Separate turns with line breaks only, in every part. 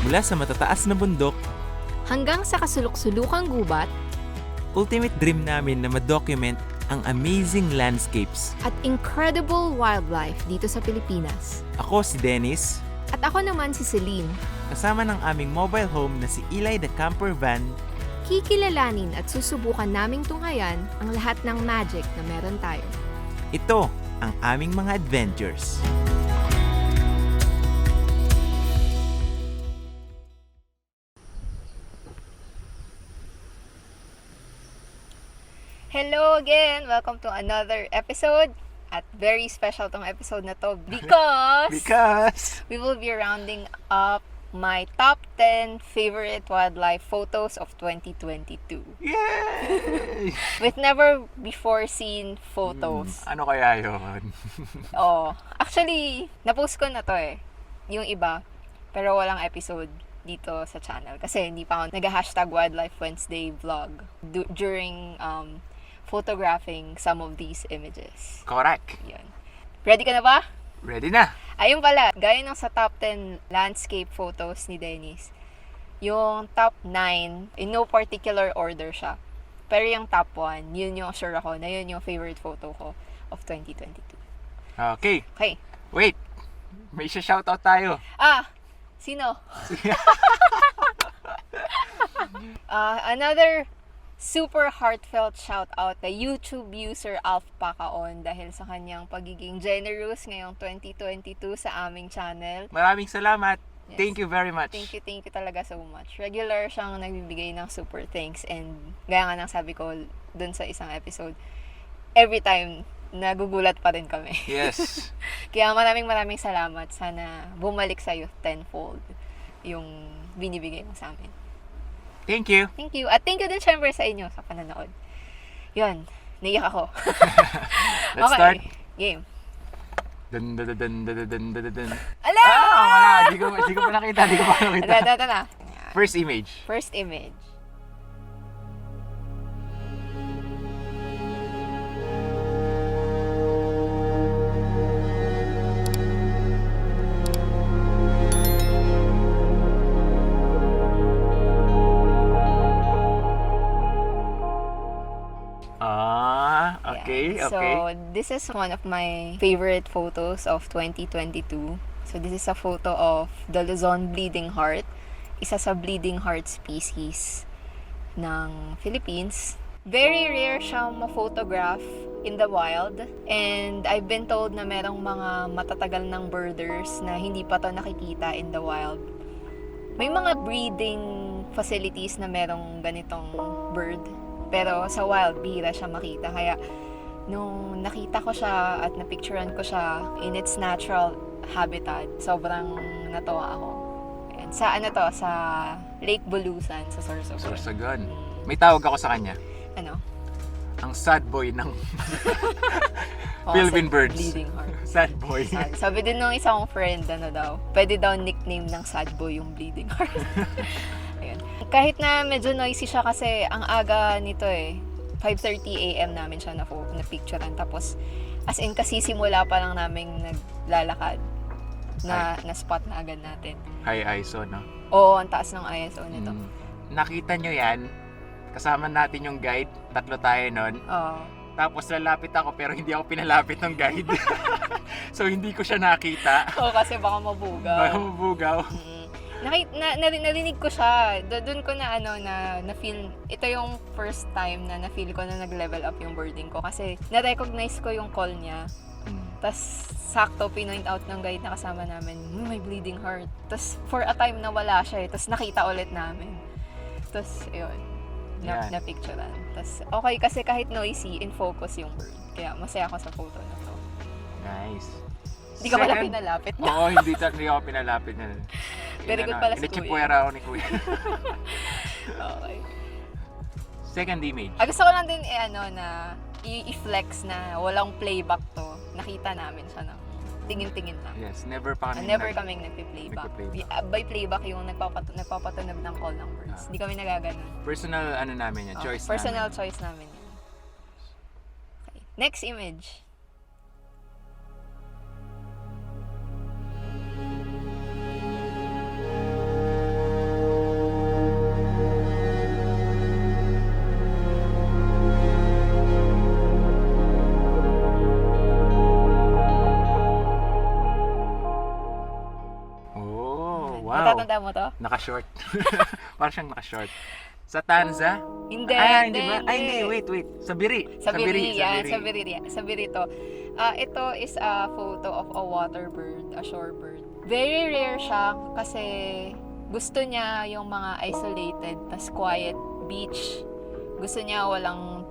Mula sa matataas na bundok,
hanggang sa kasulok-sulukang gubat
ultimate dream namin na ma-document ang amazing landscapes.
at incredible wildlife dito sa Pilipinas.
Ako si Dennis,
At ako naman si Celine,
kasama ng aming mobile home na si Eli the Camper Van.
kikilalanin at susubukan naming tunghayan ang lahat ng magic na meron tayo.
Ito ang aming mga adventures.
Hello again! Welcome to another episode. At very special tong episode na to because we will be rounding up my top 10 favorite wildlife photos of 2022.
Yay!
With never before seen photos.
Ano kaya yun?
Oh, actually, napost ko na to yung iba, pero walang episode dito sa channel kasi hindi pa ako nag-hashtag Wildlife Wednesday vlog during photographing some of these images.
Correct.
Yun. Ready ka na ba?
Ready na.
Ayun pala, gaya ng sa top 10 landscape photos ni Dennis, yung top 9, in no particular order siya. Pero yung top 1, yun yung sure ako na yun yung favorite photo ko of 2022.
Okay.
Okay.
Wait. May shoutout tayo.
Sino? Another super heartfelt shout out kay YouTube user Alf Pacaon dahil sa kanyang pagiging generous ngayong 2022 sa aming channel.
Maraming salamat.
Yes.
Thank you very much.
Thank you talaga so much. Regular siyang nagbibigay ng super thanks and gaya nga ng sabi ko dun sa isang episode, every time nagugulat pa rin kami.
Yes.
Kaya maraming salamat. Sana bumalik sa'yo tenfold yung binibigay mo sa amin.
Thank you.
Thank you. At thank you din syempre sa inyo sa pananood. Yun, naiyak ako.
Let's
Okay,
start.
game.
Dun, dun, dun, dun, dun, dun, dun, dun.
Ala!
Wala. Di ko pa nakita.
Ito na.
First image.
First image.
Okay,
Yeah.
okay.
So, this is one of my favorite photos of 2022. So, this is a photo of the Luzon bleeding heart. Isa sa bleeding heart species ng Philippines. Very rare siyang ma-photograph in the wild. And I've been told na merong mga matatagal ng birders na hindi pa to nakikita in the wild. May mga breeding facilities na merong ganitong bird. Pero sa wild, bihira siya makita. Kaya nung nakita ko siya at napicturean ko siya in its natural habitat, sobrang natuwa ako. Ayan. Sa sa Lake Bulusan, sa Sorsogon.
Sorsogon. May tawag ako sa kanya.
Ano?
Ang sad boy ng
Oh,
Philippine
sa
birds.
Bleeding heart.
Sad boy.
Sabi din nung isang friend, pwede daw nickname ng sad boy yung bleeding heart. Ayun. Kahit na medyo noisy siya kasi ang aga nito 5:30 AM namin siya na-picturean. Tapos, as in, kasi simula pa lang namin naglalakad na spot na agad natin.
High ISO, no?
Oo, ang taas ng ISO nito.
Nakita nyo yan? Kasama natin yung guide. Tatlo tayo nun.
Oo.
Tapos lalapit ako pero hindi ako pinalapit ng guide. So hindi ko siya nakita.
Oo, kasi baka mabugaw.
Baka mabugaw.
Narinig ko siya. Doon ko na na-feel, ito yung first time na na-feel ko na nag-level up yung birding ko kasi na-recognize ko yung call niya. Tapos sakto pinoint out ng guide na kasama namin, may bleeding heart. Tapos for a time na wala siya tapos nakita ulit namin. Tapos yun, na-picturean. Tapos okay kasi kahit noisy, in focus yung bird. Kaya masaya ako sa photo na to.
Nice.
Hindi ka pala pinalapit niya.
Oo, hindi ako pinalapit niya.
Very good pala si Kuya.
Inichipuera ako ni Kuya.
Okay.
Second image.
Gusto ko lang din na i-flex na walang playback to. Nakita namin siya ng tingin-tingin lang.
Yes, never kaming
nagpi-playback.
nagpi-playback.
By playback yung nagpapatunog ng call ng birds. Hindi kami nagaganon.
Personal namin yan, choice
personal
namin.
choice namin yan. Okay. Next image.
Wow.
Natatanda mo to?
Naka-short. Parang siyang naka-short. Sa Tanza?
Hindi,
Hindi ba? Ay, hindi. Wait. Sa Biri.
Sabiri, yan. Sabiri to. Ito is a photo of a water bird, a shore bird. Very rare siya kasi gusto niya yung mga isolated, tas quiet beach. Gusto niya walang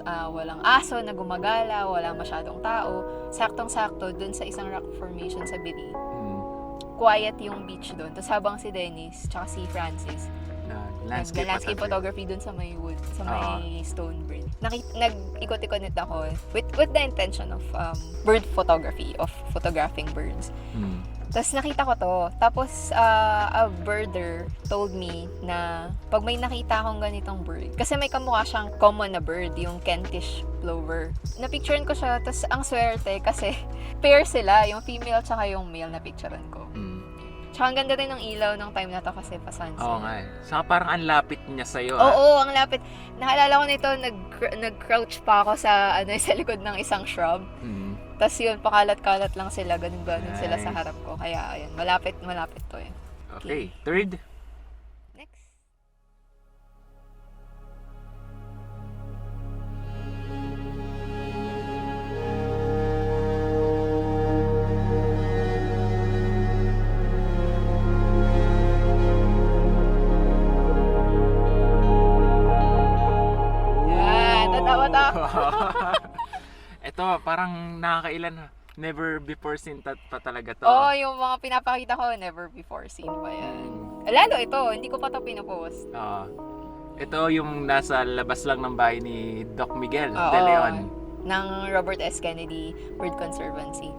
aso na gumagala, wala masyadong tao. Saktong-sakto dun sa isang rock formation sa Biri. Quiet yung beach doon. Tapos habang si Dennis, tsaka si Francis, landscape photography dun sa may wood, sa may stone bridge. Nag-ikot-ikot ako with the intention of bird photography, of photographing birds. Tapos nakita ko to. Tapos a birder told me na pag may nakita akong ganitong bird, kasi may kamukha siyang common na bird, yung Kentish plover. Napicturean ko siya, tapos ang swerte kasi pair sila, yung female tsaka yung male na picturean ko. Tsaka ang ganda rin ng ilaw ng time na to kasi pa-sunset.
Oo nga eh. Saka parang ang lapit niya sa'yo.
Oo, ang lapit. Nakaalala ko nito, nag-crouch pa ako sa sa likod ng isang shrub. Tapos yun, pakalat-kalat lang sila, ganun-ganun sila sa harap ko. Kaya ayun, malapit to eh.
Okay, third.
Next. Yan, tatawa ta.
Ito, parang nakakailan ha. Never before seen pa talaga to.
Oo, yung mga pinapakita ko, never before seen pa yan. Lalo ito, hindi ko pa ito pinapost.
Ito yung nasa labas lang ng bahay ni Doc Miguel
Oo,
De Leon.
ng Robert S. Kennedy Bird Conservancy.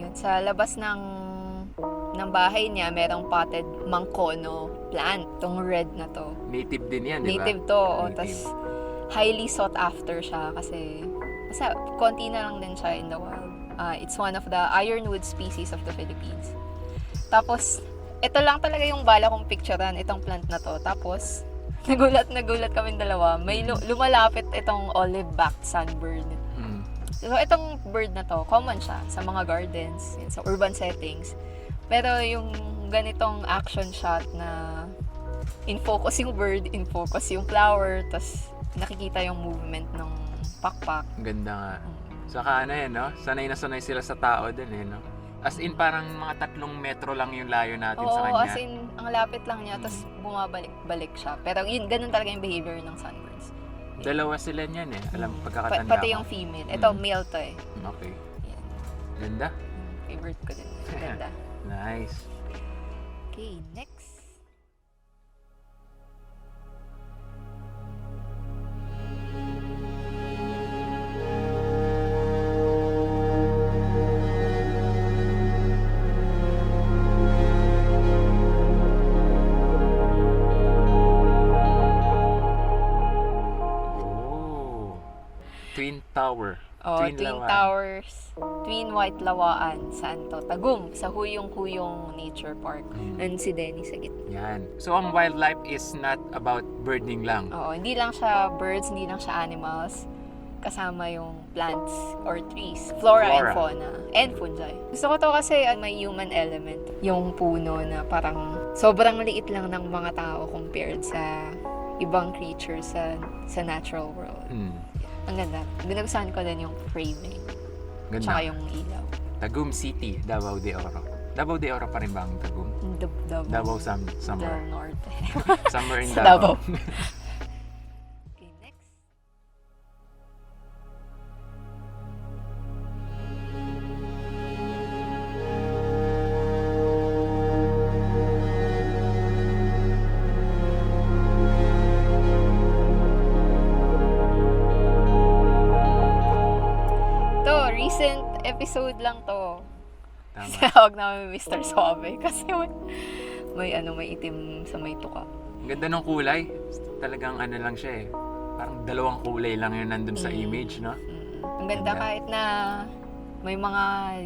Yun, sa labas ng bahay niya, merong potted mangkono plant. Tong red na to.
Native din yan, di ba?
Native to.
Native.
Tapos, highly sought after siya kasi konti na lang din siya in the wild. It's one of the ironwood species of the Philippines. Tapos, ito lang talaga yung bala kong picturean, itong plant na to. Tapos, nagulat kami dalawa. May lumalapit itong olive-backed sunbird. So, itong bird na to, common siya sa mga gardens, sa urban settings. Pero yung ganitong action shot na in focus yung bird, in focus yung flower, tas nakikita yung movement ng pakpak.
Ganda nga. Saka no? Sanay na sanay sila sa tao din no? As in parang mga 3 metro lang yung layo natin sa kanya.
Oo, as in, ang lapit lang niya, tapos bumabalik-balik siya. Pero yun, ganun talaga yung behavior ng sunbirds.
Dalawa sila niyan Alam, pagkakatanda
Pati
ko.
yung female. Ito, male to eh.
Okay.
Yan.
Ganda.
Favorite ko din. Ganda.
Nice.
Okay, next.
Twin Tower.
Twin
Lawaan.
Towers, Twin White Lawaan, Santo Tagum, sa Huyong-Huyong Nature Park. And si Denny sa gitna.
Yan. So, ang wildlife is not about birding lang.
Oo, hindi lang siya birds, hindi lang siya animals. Kasama yung plants or trees, flora. And fauna, and fungi. Gusto ko to kasi may human element. Yung puno na parang sobrang liit lang ng mga tao compared sa ibang creatures sa natural world. Ang ganda. Ginagustuhan ko din yung framing.
Ganda.
Tsaka yung ilaw.
Tagum City, Davao de Oro. Davao de Oro pa rin ba ang Tagum? Davao somewhere.
Del Norte.
Somewhere in
Sa
Davao.
Okay, next. Recent episode lang to.
Tama.
Tawag namin Mr. Suave kasi may itim sa may tuka.
Ang ganda ng kulay. Talagang lang siya Parang 2 kulay lang yun nandun sa image, no?
Ang ganda kahit na may mga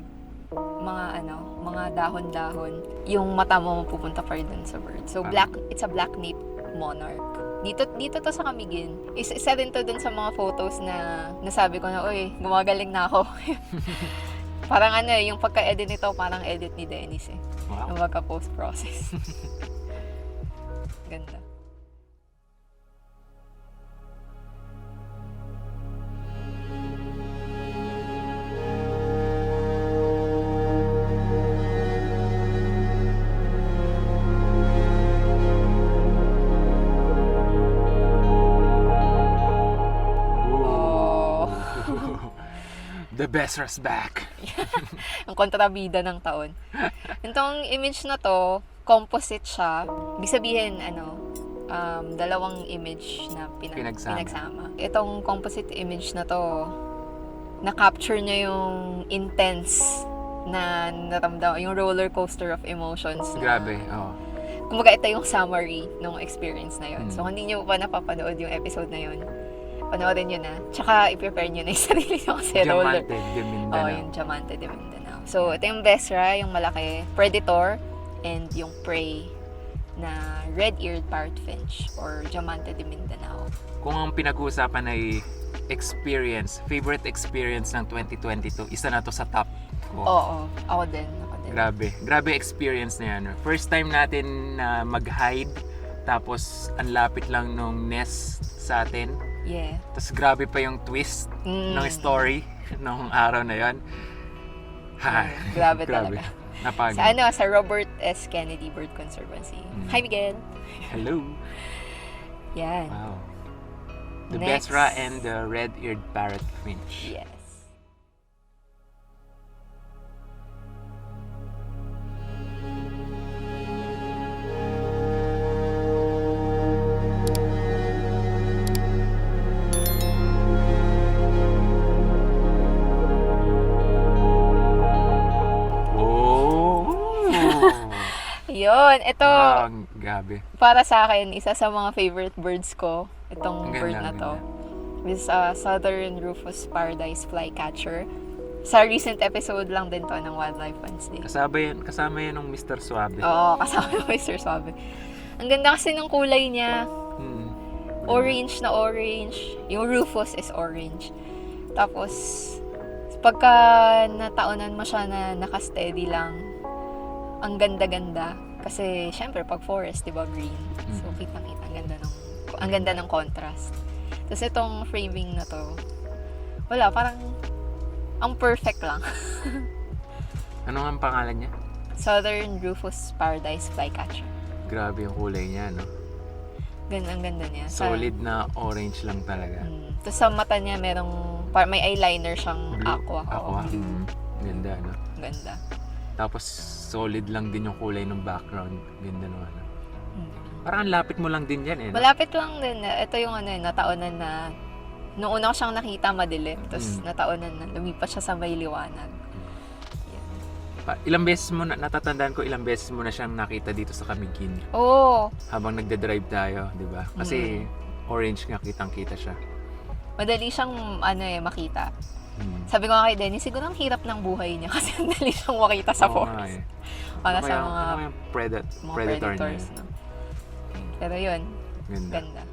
dahon-dahon. Yung mata mo pupunta pa rin dun sa bird. So it's a black-naped monarch. Dito to sa Camiguin. Isa din to dun sa mga photos na nasabi ko na, uy, gumagaling na ako. Parang yung pagka-edit nito, parang edit ni Dennis
Wow.
Yung pagka-post process. Ganda. Oh.
The best was back.
Ang kontrabida ng taon. Itong image na to, composite siya. Ibig sabihin, dalawang image na
Pinagsama.
pinagsama. Itong composite image na to, na-capture niya yung intense na naramdam, yung roller coaster of emotions.
Grabe, oo.
Kumbaga, ito yung summary ng experience na yun. So, kung hindi nyo pa napapanood yung episode na yun, panoorin nyo na. Tsaka, i-prepare nyo na yung sarili nyo kasi roller.
Diamante de
Oh,
Mindanao.
yung Diamante de Mindanao. So, ito yung Besra, yung malaki, Predator, and yung Prey na red-eared parrot finch or Diamante de Mindanao.
Kung ang pinag-uusapan ay favorite experience ng 2022, isa na to sa top ko.
Oo, ako din.
Grabe experience na yan. First time natin na mag-hide, tapos ang lapit lang nung nest sa atin.
Yeah.
Tapos grabe pa yung twist ng story nung araw na yon.
Grabe talaga.
Napagod.
Sa Robert S. Kennedy Bird Conservancy. Hi, Miguel.
Hello.
Yan.
Wow. The
Next.
Besra and the red-eared parrot finch.
Yes. Yun, ito,
Wow, grabe.
para sa akin, isa sa mga favorite birds ko, itong
Ang ganda,
bird na
ang
to.
ganda.
This Southern Rufous Paradise Flycatcher. Sa recent episode lang din to ng Wildlife Wednesday.
Kasama yan ng Mr. Suabe.
Oo, kasama ng Mr. Suabe. Ang ganda kasi ng kulay niya.
Hmm.
Orange na orange. Yung Rufous is orange. Tapos, pagka nataunan mo siya na nakasteady lang, ang ganda-ganda. Kasi, syempre, pag forest, di ba, green. So, kitang-kita. Ang ganda ng contrast. Tapos, itong framing na to, wala, parang, ang perfect lang.
Ano nga ang pangalan niya?
Southern Rufous Paradise Flycatcher.
Grabe yung kulay niya, no?
Ang ganda niya.
Solid na orange lang talaga.
Tapos, sa mata niya, may eyeliner siyang
Blue.
aqua.
Aqua. Ganda, no?
Ganda.
Tapos, solid lang din yung kulay ng background. Ganda no, ano? Parang ang lapit mo lang din yan, eh. No?
Malapit lang din. Ito yung nataunan na, noong una ko siyang nakita madilim, tapos nataunan na, lumipas siya sa may liwanag.
Ilang beses mo natatandaan ko, ilang beses mo na siyang nakita dito sa Camiguin.
Oo.
Habang nagde-drive tayo, di ba? Kasi orange nga, kitang-kita siya.
Madali siyang, makita. Sabi ko nga kay Dennis, siguro ang hirap ng buhay niya kasi ang dali siyang makita sa
Oo nga,
forest.
eh.
Para
Ano
sa
kaya-
mga,
ano kaya yung
mga
predator
predators.
niya?
No? Pero yun,
Ganda.
ganda.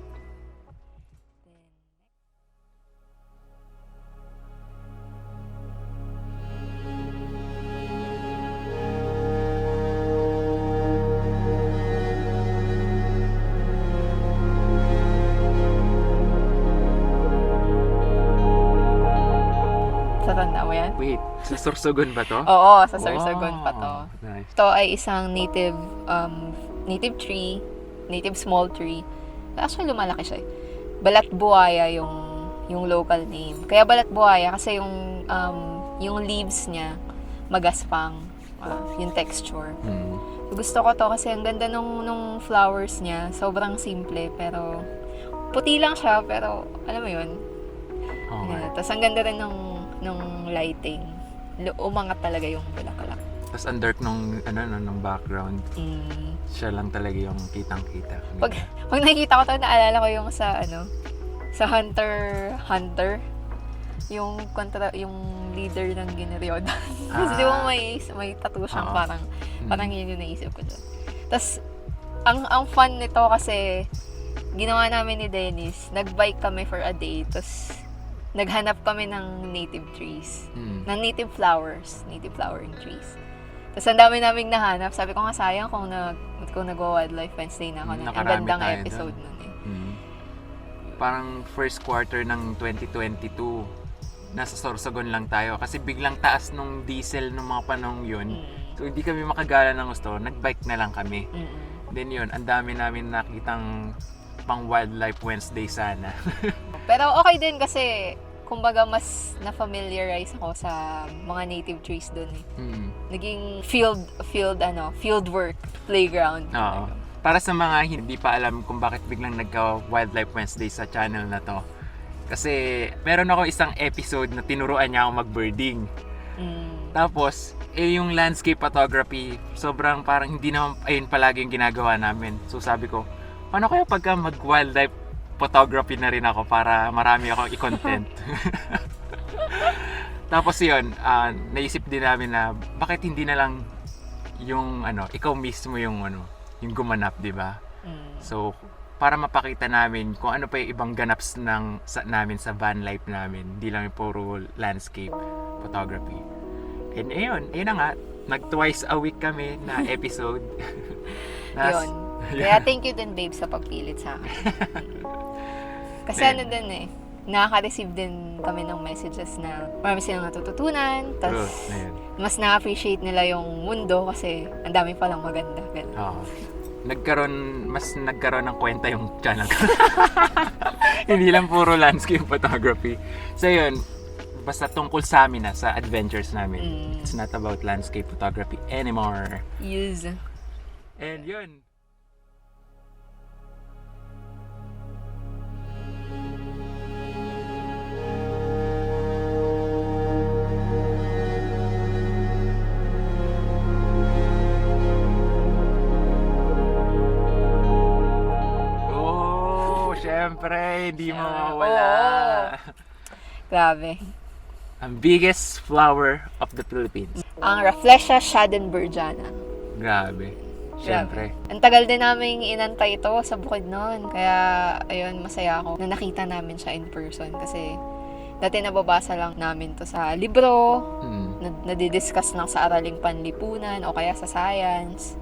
Tanda mo yan?
Wait, sa Sorsogon ba to?
Oo, sa Sorsogon pa to.
Nice.
Ito ay isang native tree, native small tree. Actually, lumalaki siya. Balatbuaya yung local name. Kaya Balatbuaya kasi yung leaves niya magaspang, yung texture. Gusto ko to kasi ang ganda nung flowers niya. Sobrang simple pero puti lang siya pero alam mo yun.
Okay.
Tapos ang ganda rin nung lighting. Umangat talaga yung bulaklak.
Tapos ang dark nung background. Siya lang talaga yung kitang-kita.
Pag nakikita ko to, naalala ko yung sa Hunter, yung leader ng Ginryodan. Kasi di ba may tattoo siyang parang yun yung naisip ko dyan. Tapos, ang fun nito kasi, ginawa namin ni Dennis, nag-bike kami for a day, tapos naghanap kami ng native trees, ng native flowering trees. Tapos ang dami naming nahanap. Sabi ko nga, sayang kung nag-Wildlife Wednesday na ako. Ang
Nakarami
gandang
tayo
episode
doon.
nun eh.
Parang first quarter ng 2022, nasa Sorsogon lang tayo. Kasi biglang taas nung diesel nung mga panahong yun. So hindi kami makagala ng gusto, nag-bike na lang kami. Then yun, ang dami namin nakitang pang Wildlife Wednesday sana.
Pero okay din kasi, kumbaga mas na-familiarize ako sa mga native trees doon eh. Naging field work, playground.
Oo. Para sa mga hindi pa alam kung bakit biglang nagka-Wildlife Wednesday sa channel na to. Kasi meron ako isang episode na tinuruan niya ako mag-birding. Tapos, yung landscape photography, sobrang parang hindi naman ayun palagi yung ginagawa namin. So sabi ko, paano kaya pagka mag-wildlife photography na rin ako para marami akong i-content? Tapos yun, naisip din namin na bakit hindi na lang yung ikaw mismo yung gumanap, di ba? So, para mapakita namin kung ano pa yung ibang ganaps namin sa van life namin, hindi lang yung puro landscape photography. And ayun na nga, nag-twice a week kami na episode.
Yun. Kaya thank you din, babe, sa pagpilit sa akin. Kasi din eh, nakaka-receive din kami ng messages na marami silang natututunan, tapos mas na-appreciate nila yung mundo kasi ang dami palang maganda.
Mas nagkaroon ng kwenta yung channel ko. Hindi lang puro landscape photography. So yun, basta tungkol sa amin sa adventures namin. It's not about landscape photography anymore.
Yes.
And yun. Siyempre, hindi mo mawala.
Grabe.
Ang biggest flower of the Philippines.
Ang Rafflesia schadenbergiana.
Grabe. Siyempre.
Ang tagal din namin inantay ito sa Bukidnon. Kaya, ayun, masaya ako na nakita namin siya in person. Kasi, dati nababasa lang namin to sa libro, nadidiscuss lang sa araling panlipunan o kaya sa science.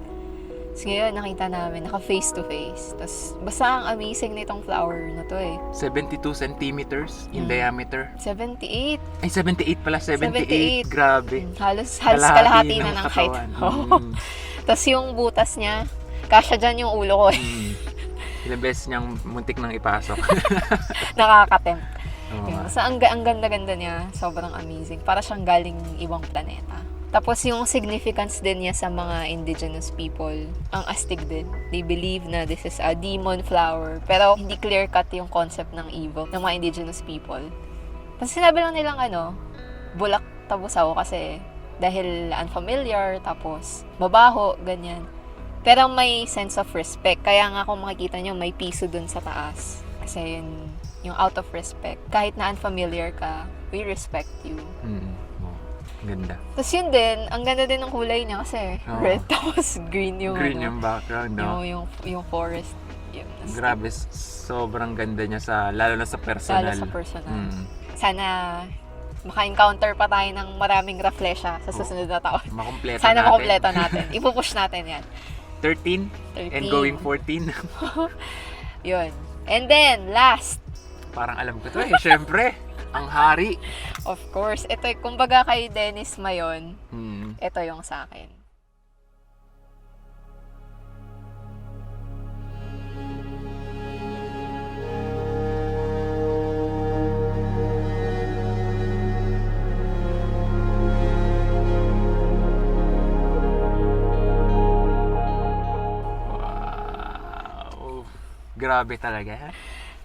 Tapos ngayon, nakita namin, naka face to face. Tapos, basta ang amazing nitong flower na to eh.
72 centimeters in diameter.
78.
Ay, 78 pala. 78. Grabe.
Halos kalahati na ng height. Tapos yung butas niya, kasya dyan yung ulo ko eh.
Ilang beses niyang muntik nang ipasok.
Nakakatempt.
Oh.
So, ang ganda-ganda niya. Sobrang amazing. Para siyang galing ibang planeta. Tapos yung significance din niya sa mga indigenous people, ang astig din. They believe na this is a demon flower. Pero hindi clear-cut yung concept ng evil ng mga indigenous people. Tapos sinabi lang nilang bulak tabusaw kasi dahil unfamiliar, tapos mabaho, ganyan. Pero may sense of respect. Kaya nga kung makikita nyo, may piso dun sa taas. Kasi yun, yung out of respect. Kahit na unfamiliar ka, we respect you.
Ganda.
Tapos yun din, ang ganda din ng kulay niya kasi red tapos green yung
yung background, no?
Yung forest. Yun,
grabe, sobrang ganda niya lalo na sa personal.
Lalo sa personal. Sana maka-encounter pa tayo ng maraming Rafflesia sa susunod na taon. Sana makumpleto natin. Ipupush natin yan.
13 and going 14.
Yun. And then, last.
Parang alam ko to eh, syempre. Ang hari.
Of course. Ito, kumbaga kay Dennis Mayon, ito yung sa akin.
Wow. Grabe talaga.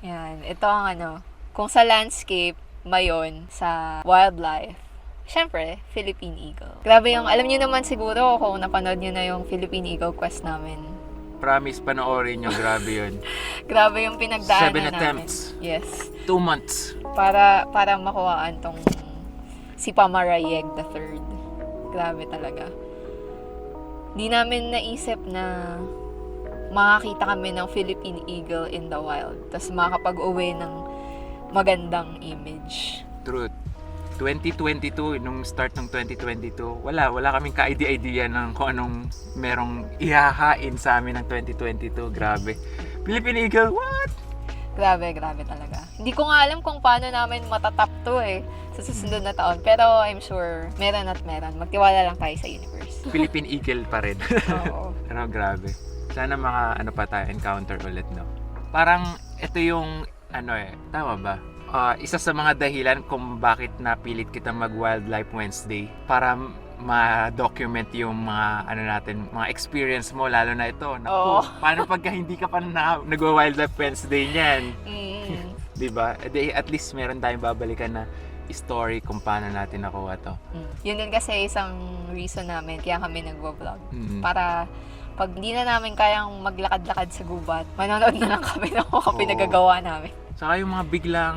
Yan. Ito ang kung sa landscape, Mayon, sa wildlife, syempre, Philippine Eagle. Grabe yung, alam niyo naman siguro kung napanood niyo na yung Philippine Eagle quest namin.
Promise, panoorin niyo. Grabe yun.
Grabe yung pinagdaanan
7
namin.
attempts.
Yes.
2 months.
Para makuhaan tong si Pamarayeg III. Grabe talaga. Di namin naisip na makakita kami ng Philippine Eagle in the wild. Tapos makakapag-uwi ng magandang image.
Truth. 2022, nung start ng 2022, wala kaming ka-idea ng kung anong merong ihahain sa amin ng 2022. Grabe. Philippine Eagle, what?
Grabe talaga. Hindi ko nga alam kung paano namin matatap to sa susunod na taon. Pero I'm sure meron at meron. Magtiwala lang tayo sa universe.
Philippine Eagle pa rin.
Oo.
Pero grabe. Sana mga pa tayo encounter ulit, no? Parang ito yung tama ba? Isa sa mga dahilan kung bakit napilit kita mag Wildlife Wednesday para ma-document yung mga mga experience mo, lalo na ito. Naku, paano pagka hindi ka pa nag-Wildlife Wednesday niyan? Diba? At least meron tayong babalikan na story kung paano natin nakuha to.
Yun din kasi isang reason namin kaya kami nagvo-vlog. Para pag hindi na namin kayang maglakad-lakad sa gubat, manonood na lang kami ng mga pinagagawa namin.
Saka yung mga biglang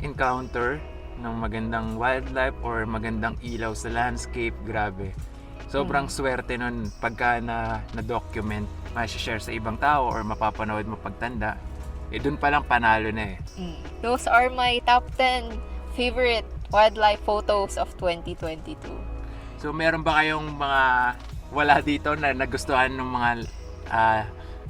encounter ng magandang wildlife or magandang ilaw sa landscape, grabe. Sobrang swerte nun pagka na-document, ma-share sa ibang tao or mapapanood mo pagtanda. Dun palang panalo na eh.
Those are my top 10 favorite wildlife photos of 2022.
So meron ba kayong mga wala dito na nagustuhan ng mga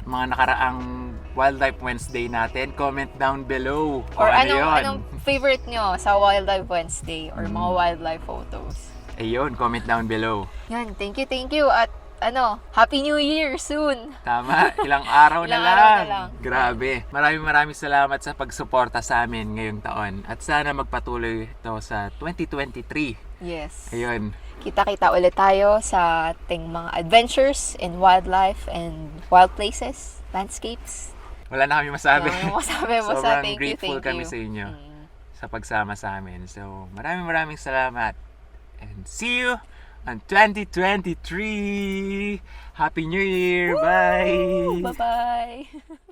nakaraang Wildlife Wednesday natin? Comment down below.
Or anong favorite nyo sa Wildlife Wednesday or mga wildlife photos?
Ayun, comment down below.
Yan, thank you. At Happy New Year soon!
Tama, ilang araw na
Ilang
lang.
araw na lang.
Grabe. Maraming salamat sa pagsuporta sa amin ngayong taon. At sana magpatuloy ito sa 2023.
Yes.
Ayun.
Kita-kita ulit tayo sa ating mga adventures in wildlife and wild places, landscapes.
Wala na kami masabi.
Sobrang
Sobrang grateful
thank you.
kami sa inyo sa pagsama sa amin. So, maraming salamat. And see you on 2023. Happy New Year.
Woo!
Bye.
Bye-bye.